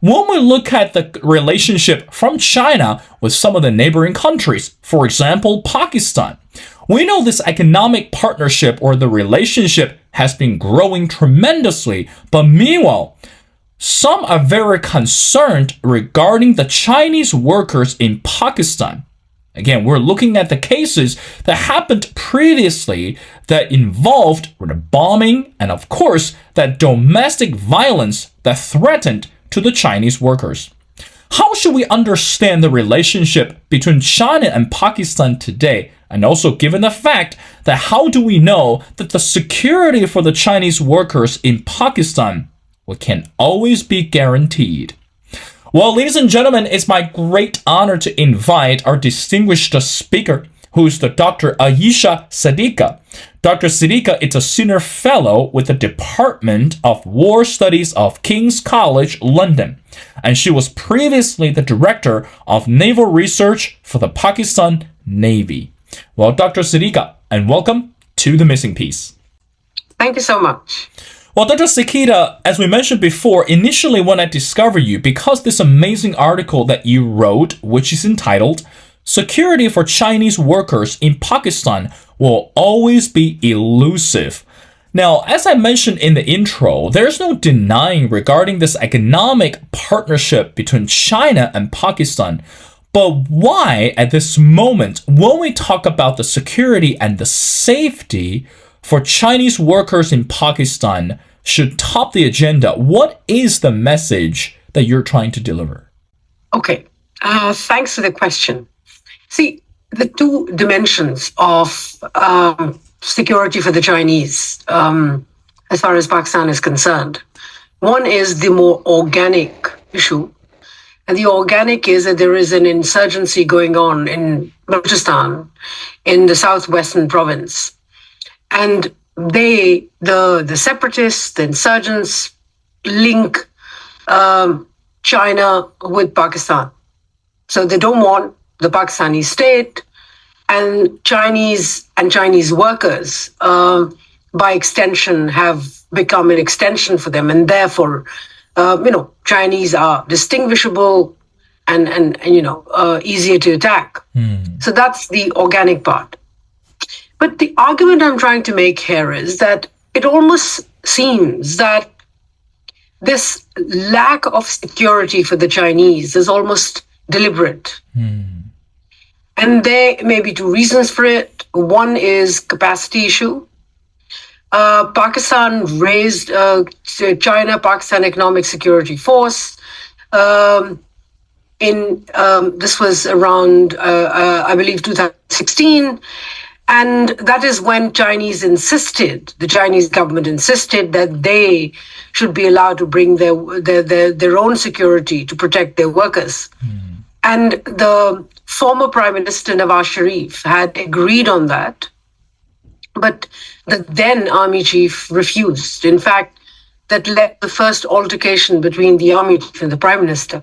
when we look at the relationship from China with some of the neighboring countries, for example, Pakistan, we know this economic partnership or the relationship has been growing tremendously, but meanwhile, some are very concerned regarding the Chinese workers in Pakistan. Again, we're looking at the cases that happened previously that involved the bombing and, of course, that domestic violence that threatened to the Chinese workers. How should we understand the relationship between China and Pakistan today? And also given the fact that how do we know that the security for the Chinese workers in Pakistan can always be guaranteed? Well, ladies and gentlemen, it's my great honor to invite our distinguished speaker, who is the Dr. Ayesha Siddiqa. Dr. Siddiqa is a senior fellow with the Department of War Studies of King's College, London, and she was previously the director of naval research for the Pakistan Navy. Well, Dr. Siddiqa, and welcome to The Missing Piece. Thank you so much. Well, Dr. Siddiqa, as we mentioned before, initially when I discovered you, because this amazing article that you wrote, which is entitled, Security for Chinese Workers in Pakistan Will Always Be Elusive. Now, as I mentioned in the intro, there's no denying regarding this economic partnership between China and Pakistan. But why, at this moment, when we talk about the security and the safety for Chinese workers in Pakistan should top the agenda? What is the message that you're trying to deliver? Okay, thanks for the question. See, the two dimensions of security for the Chinese, as far as Pakistan is concerned, one is the more organic issue. And the organic is that there is an insurgency going on in Balochistan, in the southwestern province. And the separatists, the insurgents, link China with Pakistan. So they don't want the Pakistani state and Chinese workers, by extension, have become an extension for them. And therefore, Chinese are distinguishable and easier to attack. So that's the organic part. But the argument I'm trying to make here is that it almost seems that this lack of security for the Chinese is almost deliberate. And there may be two reasons for it. One is capacity issue. Pakistan raised China-Pakistan Economic Security Force. This was around, I believe, 2016. And that is when the Chinese government insisted that they should be allowed to bring their own security to protect their workers. And the former Prime Minister Nawaz Sharif had agreed on that, but the then army chief refused. In fact, that led the first altercation between the army chief and the Prime Minister.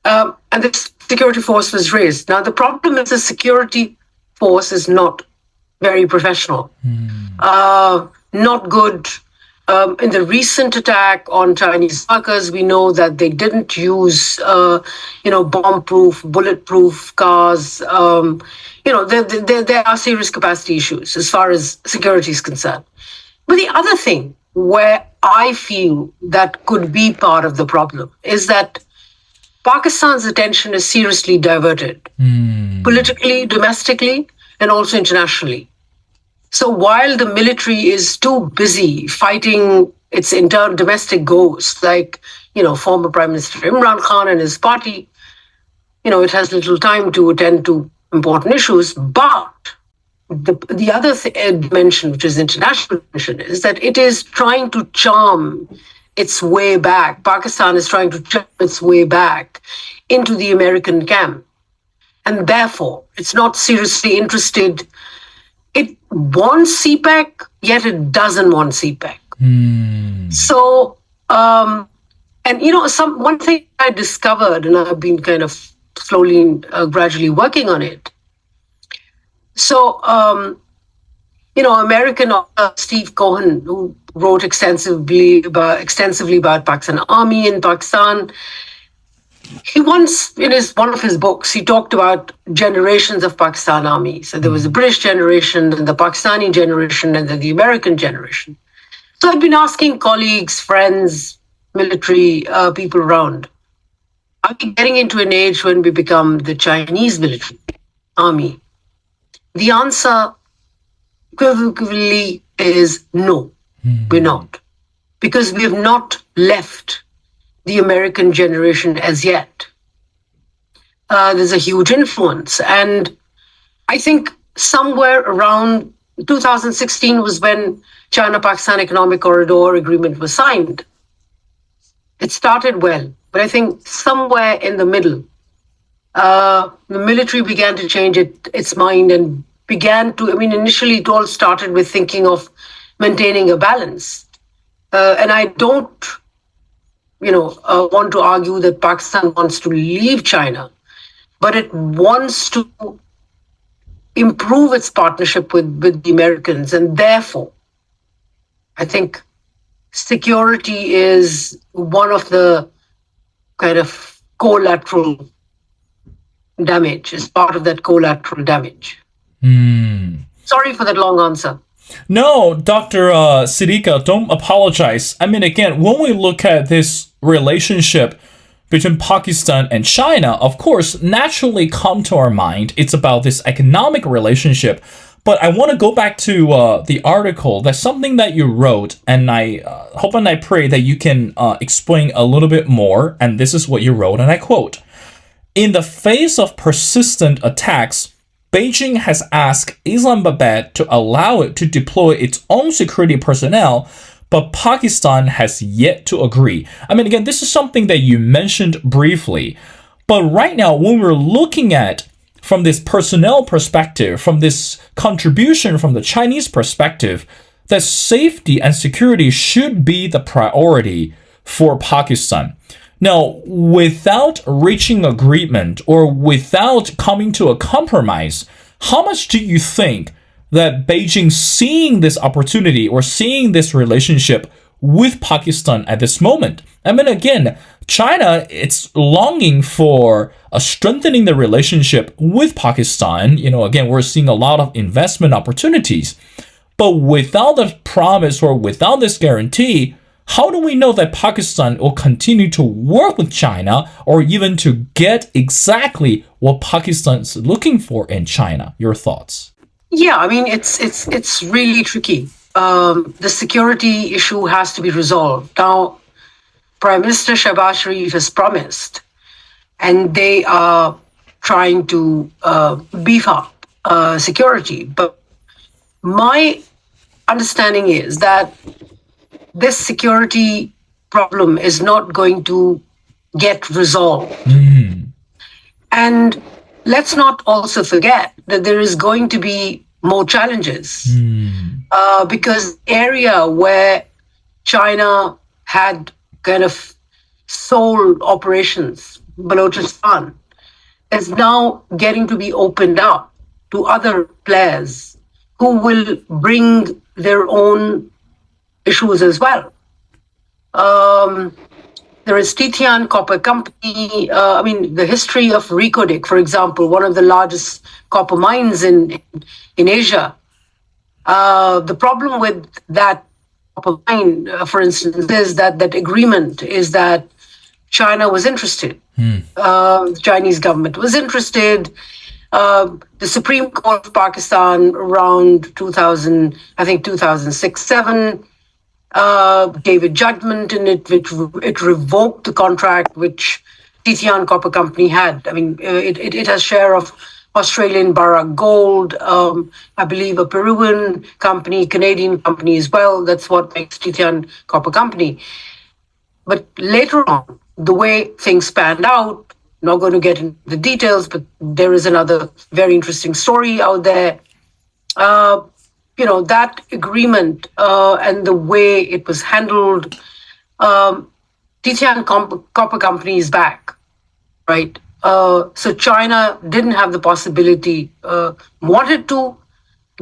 And the security force was raised. Now, the problem is the security force is not very professional, not good. In the recent attack on Chinese workers, we know that they didn't use, bomb-proof, bulletproof cars. There are serious capacity issues as far as security is concerned. But the other thing where I feel that could be part of the problem is that Pakistan's attention is seriously diverted, politically, domestically, and also internationally. So while the military is too busy fighting its internal domestic ghosts, like, former Prime Minister Imran Khan and his party, it has little time to attend to important issues. But the other dimension, which is international dimension, is that it is trying to charm its way back. Pakistan is trying to charm its way back into the American camp. And therefore, it's not seriously interested. It wants CPEC, yet it doesn't want CPEC. So, one thing I discovered, and I've been kind of slowly, gradually working on it. So, American author Steve Cohen, who wrote extensively about Pakistan Army in Pakistan. He once, in one of his books, he talked about generations of Pakistan Army. So there was the British generation, and the Pakistani generation, and then the American generation. So I've been asking colleagues, friends, military people around, are we getting into an age when we become the Chinese military army? The answer equivocally is no, we're not. Because we have not left the American generation as yet. There's a huge influence. And I think somewhere around 2016 was when China-Pakistan Economic Corridor Agreement was signed. It started well, but I think somewhere in the middle, the military began to change its mind and began to, initially it all started with thinking of maintaining a balance. And I don't, want to argue that Pakistan wants to leave China, but it wants to improve its partnership with the Americans. And therefore, I think security is one of the kind of collateral damage, is part of that collateral damage. Sorry for that long answer. No, Dr. Siddiqa, don't apologize. Again, when we look at this relationship between Pakistan and China, of course, naturally come to our mind, it's about this economic relationship. But I want to go back to the article. That's something that you wrote, and I hope and I pray that you can explain a little bit more. And this is what you wrote, and I quote, "In the face of persistent attacks, Beijing has asked Islamabad to allow it to deploy its own security personnel, but Pakistan has yet to agree." Again, this is something that you mentioned briefly. But right now, when we're looking at from this personnel perspective, from this contribution from the Chinese perspective, that safety and security should be the priority for Pakistan. Now, without reaching agreement or without coming to a compromise, how much do you think that Beijing seeing this opportunity or seeing this relationship with Pakistan at this moment? Again, China, it's longing for strengthening the relationship with Pakistan. Again, we're seeing a lot of investment opportunities. But without the promise or without this guarantee, how do we know that Pakistan will continue to work with China or even to get exactly what Pakistan is looking for in China? Your thoughts? Yeah, it's really tricky. The security issue has to be resolved. Now, Prime Minister Shehbaz Sharif has promised, and they are trying to beef up security. But my understanding is that this security problem is not going to get resolved. And let's not also forget that there is going to be more challenges because the area where China had kind of sole operations, Balochistan, is now getting to be opened up to other players who will bring their own issues as well. There is Titian Copper Company. The history of Reko, for example, one of the largest copper mines in Asia. The problem with that copper mine, for instance, is that agreement is that China was interested. The Chinese government was interested. The Supreme Court of Pakistan around 2006-7 gave a judgment in it, which it revoked the contract which Titian Copper Company had. It has share of Australian Barrick Gold, I believe a Peruvian company, Canadian company as well. That's what makes Titian Copper Company. But later on, the way things panned out, not going to get into the details, but there is another very interesting story out there. That agreement and the way it was handled, Titian Copper Company is back, right? So China didn't have the possibility, wanted to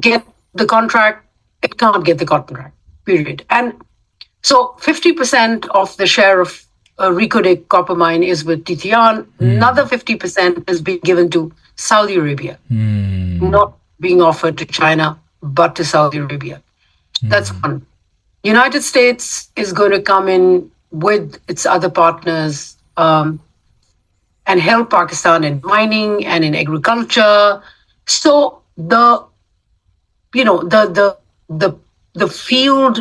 get the contract, it can't get the contract, period. And So 50% of the share of Reko Diq copper mine is with Titian. Another 50% is being given to Saudi Arabia, not being offered to China, but to Saudi Arabia. That's one. United States is going to come in with its other partners and help Pakistan in mining and in agriculture. So the field,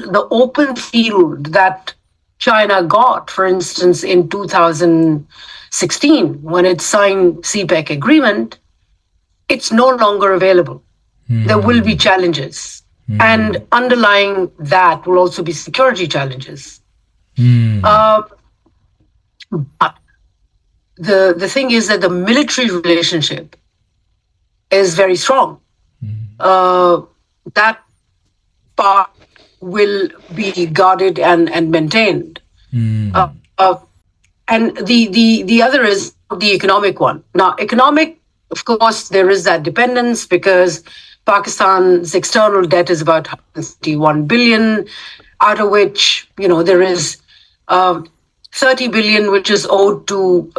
the open field that China got, for instance, in 2016, when it signed CPEC agreement, it's no longer available. There will be challenges. And underlying that will also be security challenges. But the thing is that the military relationship is very strong. That part will be guarded and maintained. And the other is the economic one. Now, economic, of course, there is that dependence because Pakistan's external debt is about 161 billion, out of which, there is 30 billion which is owed to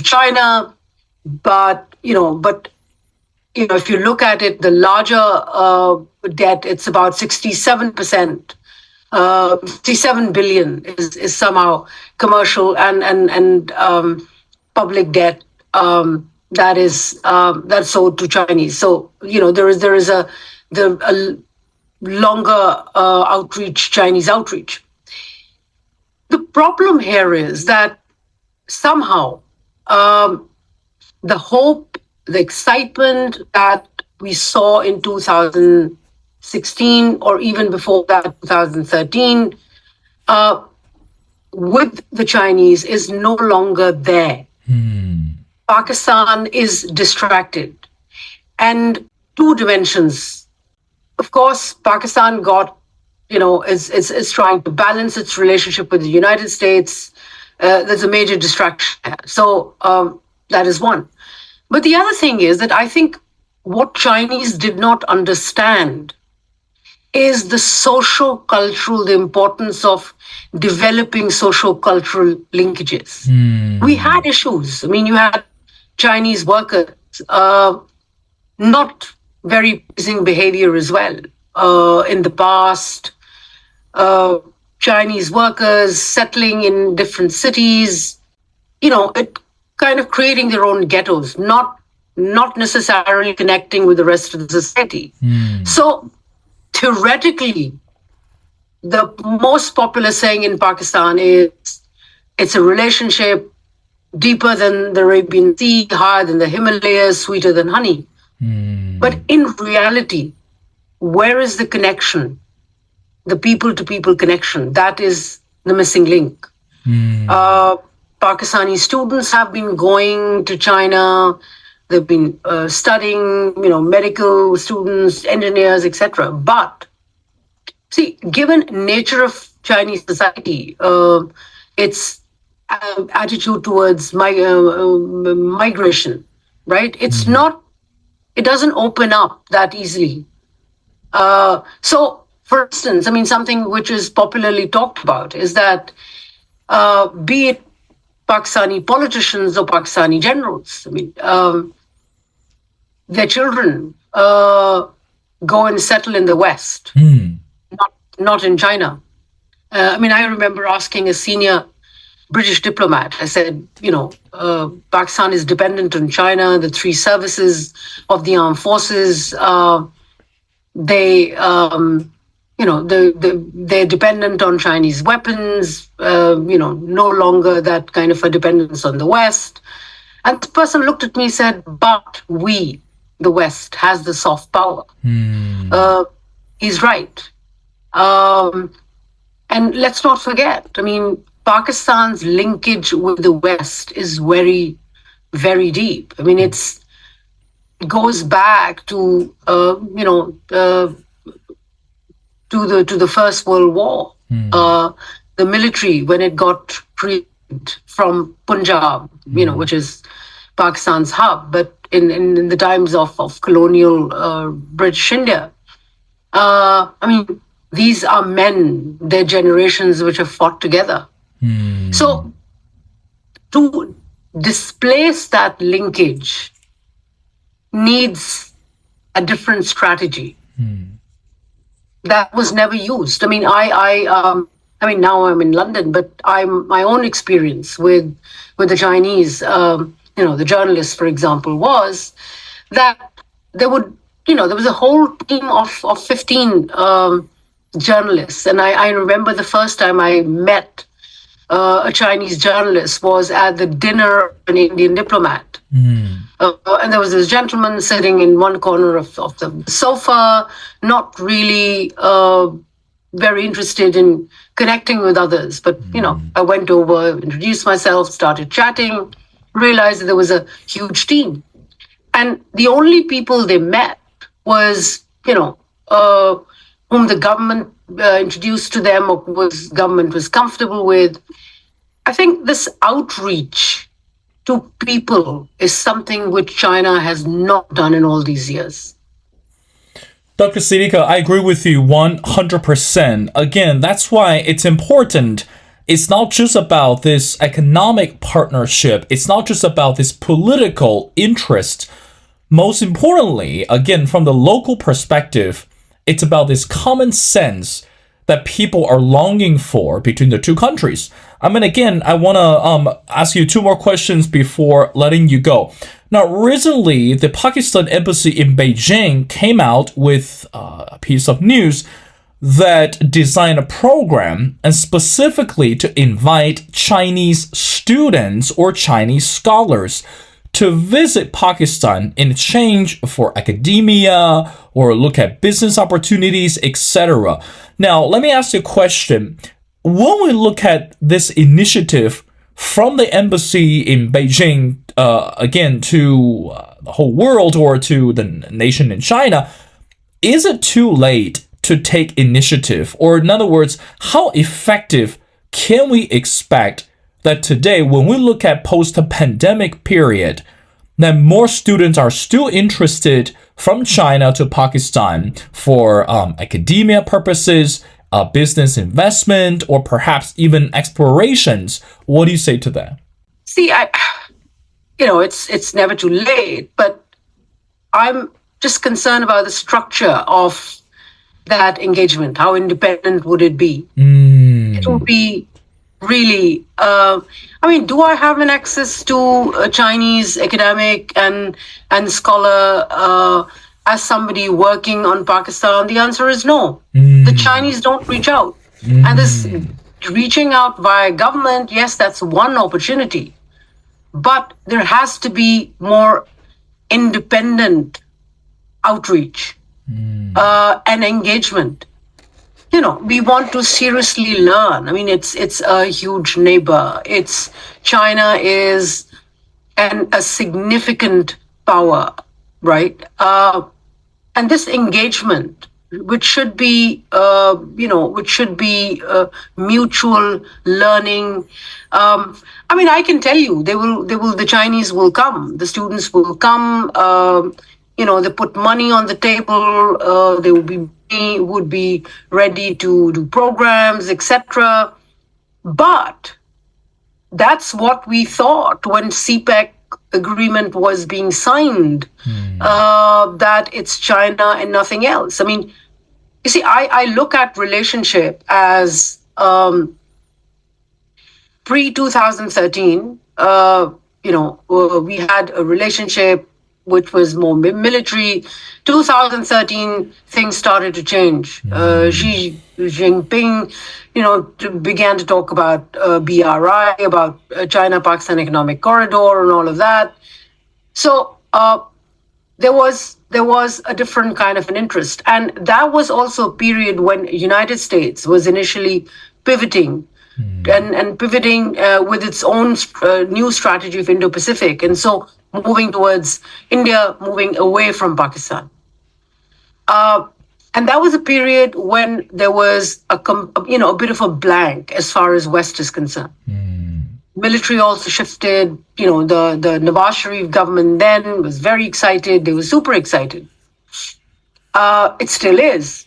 China. But if you look at it, the larger debt, it's about 67%. 57 billion is somehow commercial and public debt that's owed to Chinese. So there is a longer outreach, Chinese outreach. The problem here is that somehow the hope, the excitement that we saw in 2016 or even before that, 2013, with the Chinese is no longer there. Pakistan is distracted. And two dimensions. Of course, Pakistan is trying to balance its relationship with the United States. There's a major distraction there. So that is one. But the other thing is that I think what Chinese did not understand is the social-cultural, the importance of developing social-cultural linkages. We had issues. I mean, you had Chinese workers, not very pleasing behavior as well. In the past, Chinese workers settling in different cities, it kind of creating their own ghettos, not necessarily connecting with the rest of the society. So theoretically, the most popular saying in Pakistan is it's a relationship deeper than the Arabian Sea, higher than the Himalayas, sweeter than honey. But in reality, where is the connection? The people-to-people connection. That is the missing link. Pakistani students have been going to China. They've been studying, medical students, engineers, etc. But see, given nature of Chinese society, its attitude towards migration, right? It's not. It doesn't open up that easily. So, for instance, something which is popularly talked about is that be it Pakistani politicians or Pakistani generals, their children go and settle in the West, not in China. I remember asking a senior British diplomat, I said, Pakistan is dependent on China, the three services of the armed forces, they're dependent on Chinese weapons, no longer that kind of a dependence on the West. And the person looked at me and said, but we, the West, has the soft power. He's right. And let's not forget, Pakistan's linkage with the West is very, very deep. It goes back to to the First World War. The military, when it got freed from Punjab, which is Pakistan's hub, but in the times of colonial British India. I mean, these are men, their generations which have fought together. So to displace that linkage needs a different strategy that was never used. I mean, I mean, now I'm in London, but my own experience with the Chinese, the journalists, for example, was that there was a whole team of 15 journalists, and I remember the first time I met a Chinese journalist was at the dinner of an Indian diplomat. And there was this gentleman sitting in one corner of the sofa, not really very interested in connecting with others. But, I went over, introduced myself, started chatting, realized that there was a huge team. And the only people they met was, whom the government introduced to them or government was comfortable with. I think this outreach to people is something which China has not done in all these years. Dr. Siddiqa, I agree with you 100%. Again, that's why it's important. It's not just about this economic partnership. It's not just about this political interest. Most importantly, again, from the local perspective, it's about this common sense that people are longing for between the two countries. I mean, again, I want to ask you two more questions before letting you go. Now, recently, the Pakistan embassy in Beijing came out with a piece of news that designed a program and specifically to invite Chinese students or Chinese scholars to visit Pakistan in exchange for academia or look at business opportunities, etc. Now, let me ask you a question. When we look at this initiative from the embassy in Beijing, again, to the whole world or to the nation in China, is it too late to take initiative? Or in other words, how effective can we expect that today, when we look at post-pandemic period, that more students are still interested from China to Pakistan for academia purposes, business investment, or perhaps even explorations? What do you say to that? See, it's never too late, but I'm just concerned about the structure of that engagement. How independent would it be? It would be really, do I have an access to a Chinese academic and scholar as somebody working on Pakistan? The answer is no. The Chinese don't reach out. And this reaching out via government, yes, that's one opportunity. But there has to be more independent outreach and engagement. We want to seriously learn. I mean, it's a huge neighbor. China is a significant power, right? And this engagement, which should be, mutual learning. I can tell you, the Chinese will come, the students will come. They put money on the table. They would be ready to do programs, etc. But that's what we thought when CPEC agreement was being signed, that it's China and nothing else. I mean, you see, I look at relationship as pre-2013, we had a relationship which was more military. 2013, things started to change. Xi Jinping, began to talk about BRI, about China-Pakistan Economic Corridor and all of that. So there was a different kind of an interest. And that was also a period when United States was initially pivoting and pivoting with its own new strategy of Indo-Pacific. And so moving towards India, moving away from Pakistan. And that was a period when there was a bit of a blank as far as West is concerned. military also shifted. The Nawaz Sharif government then was very excited. They were super excited. It still is.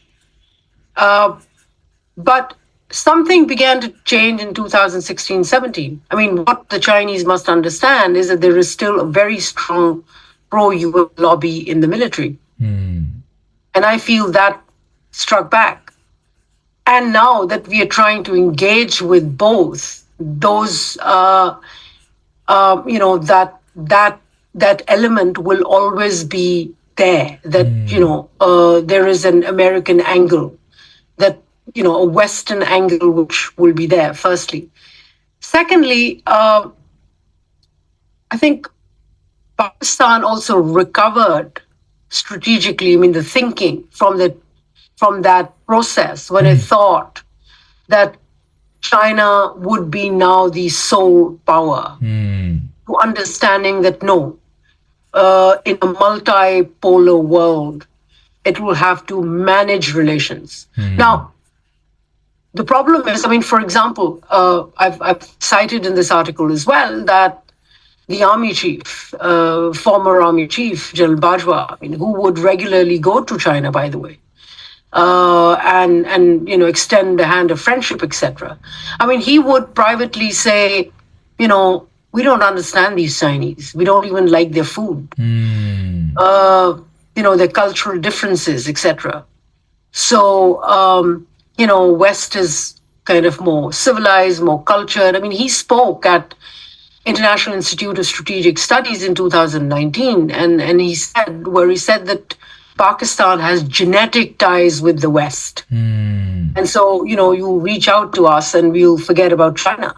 But something began to change in 2016-17. I mean, what the Chinese must understand is that there is still a very strong pro-US lobby in the military. And I feel that struck back. And now that we are trying to engage with both, those, that element will always be there. That there is an American angle, that a Western angle which will be there. Firstly, secondly, I think Pakistan also recovered strategically. I mean, the thinking from that process when it thought that China would be now the sole power, to understanding that no, in a multipolar world, it will have to manage relations. Now, the problem is, I mean, for example, I've cited in this article as well that the army chief, former army chief, General Bajwa, I mean, who would regularly go to China, by the way, and extend the hand of friendship, etc. I mean, he would privately say, we don't understand these Chinese. We don't even like their food. Their cultural differences, etc. So, West is kind of more civilized, more cultured. I mean, he spoke at International Institute of Strategic Studies in 2019, and he said that Pakistan has genetic ties with the West. And so, you reach out to us and we'll forget about China.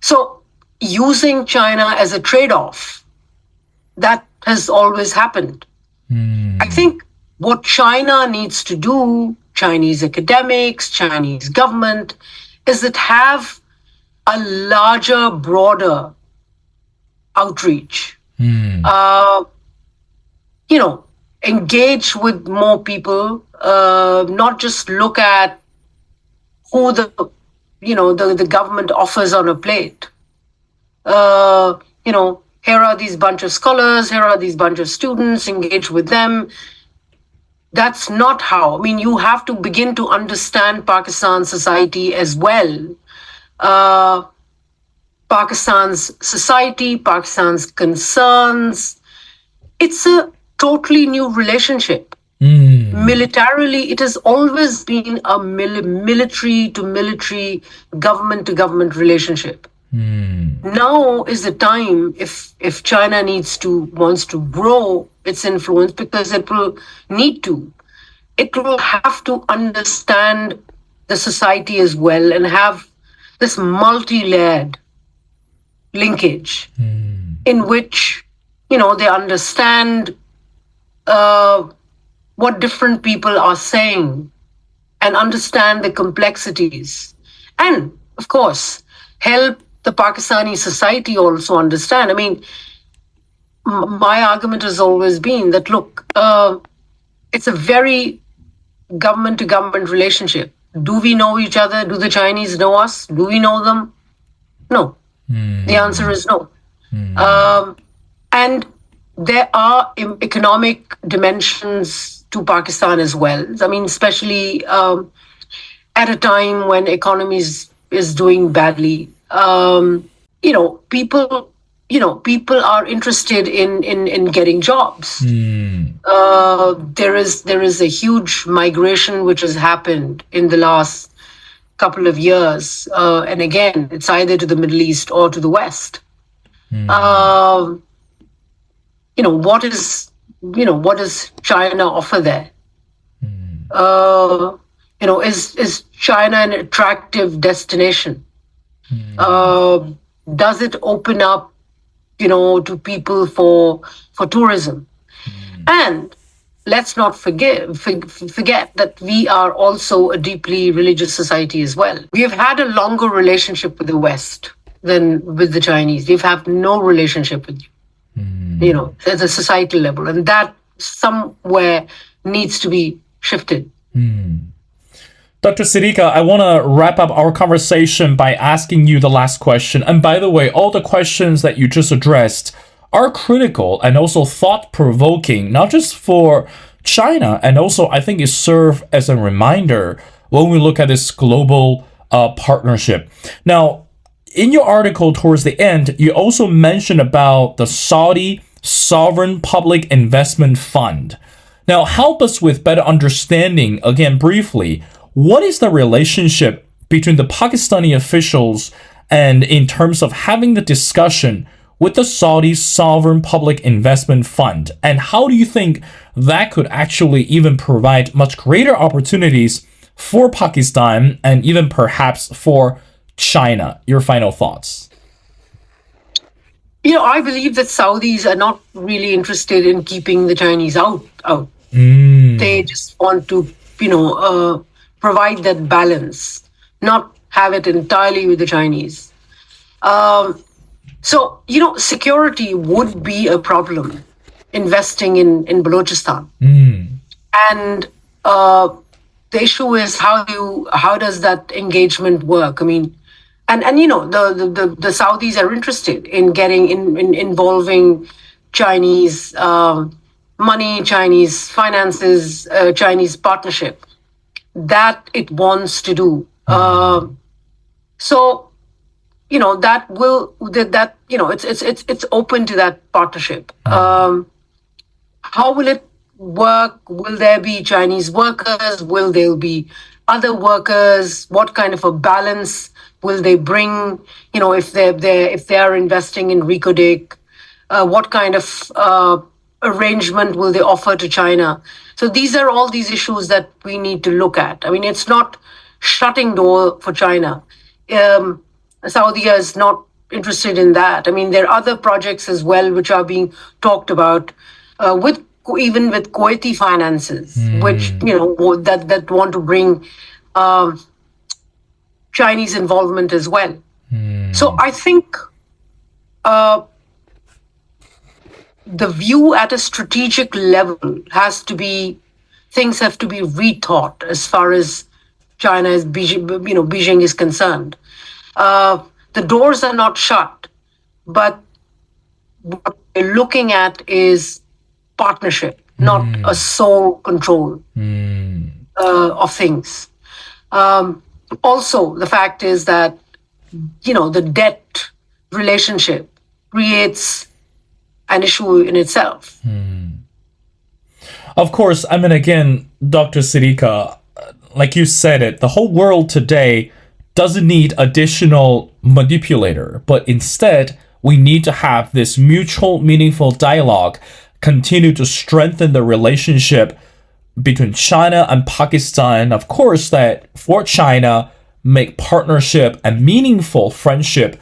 So using China as a trade-off, that has always happened. I think what China needs to do, Chinese academics, Chinese government, is that have a larger, broader outreach. Engage with more people, not just look at who the government offers on a plate. Here are these bunch of scholars, here are these bunch of students, engage with them. That's not how. I mean, you have to begin to understand Pakistan society as well. Pakistan's society, Pakistan's concerns. It's a totally new relationship. Militarily, it has always been a military to military, government to government relationship. Now is the time, if China wants to grow its influence, because it will need to, it will have to understand the society as well and have this multi-layered linkage in which, they understand what different people are saying and understand the complexities. And, of course, help the Pakistani society also understand. I mean, my argument has always been that, look, it's a very government-to-government relationship. Do we know each other? Do the Chinese know us? Do we know them? No. The answer is no. And there are economic dimensions to Pakistan as well. I mean, especially at a time when economy is doing badly. People are interested in getting jobs. There is a huge migration which has happened in the last couple of years, and again, it's either to the Middle East or to the West. What does China offer there? Is China an attractive destination? Does it open up, to people for tourism? And let's not forget that we are also a deeply religious society as well. We have had a longer relationship with the West than with the Chinese. We've had no relationship with you, at a societal level, and that somewhere needs to be shifted. Dr. Siddiqa, I want to wrap up our conversation by asking you the last question. And by the way, all the questions that you just addressed are critical and also thought provoking, not just for China, and also I think it serves as a reminder when we look at this global partnership. Now, in your article towards the end, you also mentioned about the Saudi Sovereign Public Investment Fund. Now, help us with better understanding, again, briefly, what is the relationship between the Pakistani officials and in terms of having the discussion with the Saudi Sovereign Public Investment Fund? And how do you think that could actually even provide much greater opportunities for Pakistan and even perhaps for China? Your final thoughts. I believe that Saudis are not really interested in keeping the Chinese out. They just want to, provide that balance, not have it entirely with the Chinese. So, security would be a problem investing in Balochistan. And the issue is how does that engagement work? I mean, and the Saudis are interested in getting in involving Chinese money, Chinese finances, Chinese partnership. That it wants to do. So it's open to that partnership. How will it work? Will there be Chinese workers? Will there be other workers? What kind of a balance will they bring? If they are investing in Recodic, what kind of arrangement will they offer to China? So these are all these issues that we need to look at. I mean, it's not shutting door for China. Saudi is not interested in that. I mean, there are other projects as well which are being talked about even with Kuwaiti finances, which that want to bring Chinese involvement as well. So I think the view at a strategic level things have to be rethought as far as China is Beijing is concerned. The doors are not shut, but what we're looking at is partnership, not a sole control of things. Also, the fact is that the debt relationship creates an issue in itself. Of course, I mean, again, Dr. Siddiqa, like you said it, the whole world today doesn't need additional manipulator, but instead, we need to have this mutual, meaningful dialogue, continue to strengthen the relationship between China and Pakistan. Of course, that for China, make partnership and meaningful friendship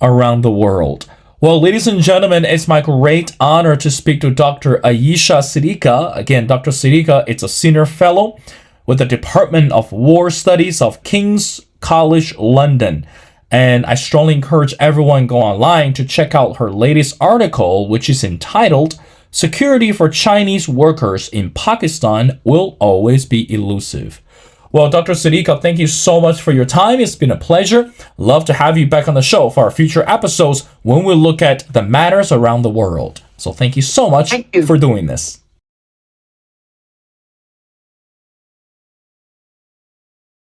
around the world. Well, ladies and gentlemen, it's my great honor to speak to Dr. Ayesha Siddiqa. Again, Dr. Siddiqa is a senior fellow with the Department of War Studies of King's College London. And I strongly encourage everyone go online to check out her latest article, which is entitled Security for Chinese Workers in Pakistan Will Always Be Elusive. Well, Dr. Siddiqa, thank you so much for your time. It's been a pleasure. Love to have you back on the show for our future episodes when we look at the matters around the world. So thank you so much for doing this.